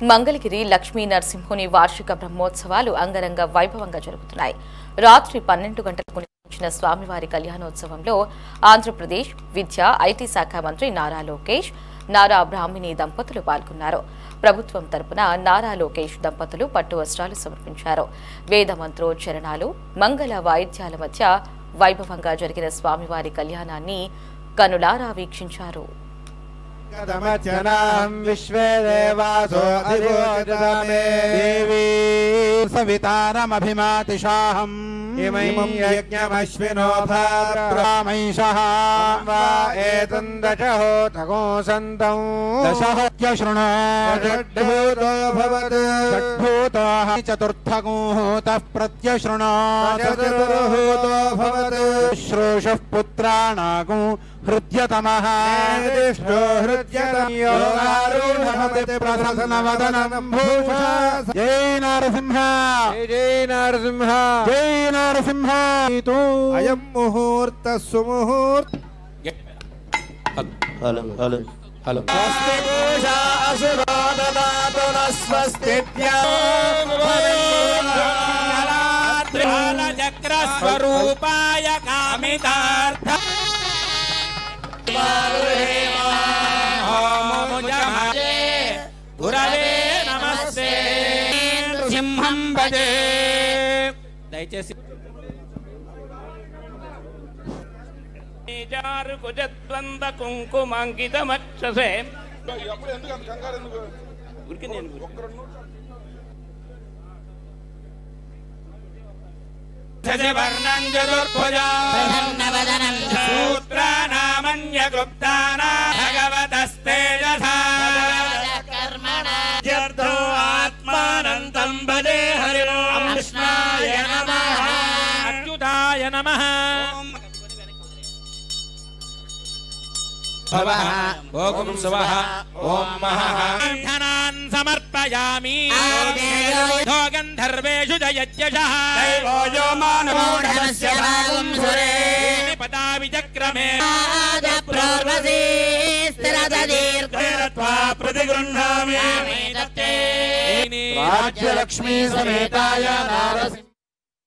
మంగళగిరి లక్ష్మీ నరసింహుని వార్షిక బ్రహ్మోత్సవాలు అంగరంగ వైభవంగా జరుగుతున్నాయి. రాత్రి 12 గంటలకు నిర్వహించిన స్వామివారి కళ్యాణోత్సవంలో ఆంధ్రప్రదేశ్ విద్యా ఐటీ శాఖ మంత్రి నారా లోకేష్, నారా బ్రాహ్మిణి దంపతులు పాల్గొన్నారు. ప్రభుత్వం తరపున నారా లోకేష్ దంపతులు పట్టు వస్త్రాలు సమర్పించారు. వేద మంత్రోచ్చరణాలు, మంగళ వాయిద్యాల మధ్య వైభవంగా జరిగిన స్వామివారి కళ్యాణాన్ని కనులారా వీక్షించారు. विश्वे देवासो अधिवोचतामे देवी सवितारमभिमातिशाहम् इमं यज्ञमश्विनो भाद्रमैषः वा एतन्दशहो तगोसन्तौ दशहत्यशृणो षड्भूतो भवत् षड्भूतो चतुर्थगूहूतः प्रत्यशृणो चतुर्भूतो भवत् श्रोषः पुत्राणागु हृद्यतमः जय नरसिंह जय नरसिंह जय नरसिंह अयं मुहूर्त सुमुहूर्त हेलो हेलो हेलो स्वस्ति पूषा असुरो ददातु न स्वस्तित्या चक्रस्वरूपाय कामितार्थ गुरवे नमस्ते सिंहं भजे दयచేసి చారు కుజద్వంద కుంకుమాంకితమక్షసే ఎప్పుడు ఎందుకు అంత కంగారు ఎందుకు ఉరికి నేను వర్ణంజదుర్భుజానవదనం సూత్రానామన్యగుప్తానా భగవతస్తేజసా కర్మణో ఆత్మానందం భజే హరిలో కృష్ణాయ నమః అచ్యుతాయ నమః భవః ఓం శుభః ఓం మహః ధనాన్ సమర్పయామి గంధర్వేషు జయత్యషః దైవో యో మానవోఢస్య భాగం సురే పదా విచక్రమే ఆదప్రవర్వసి స్థిరద దీర్ఘత్వా ప్రతిగృహ్ణామి రాజ్యలక్ష్మీ సమేతాయ నారసింహ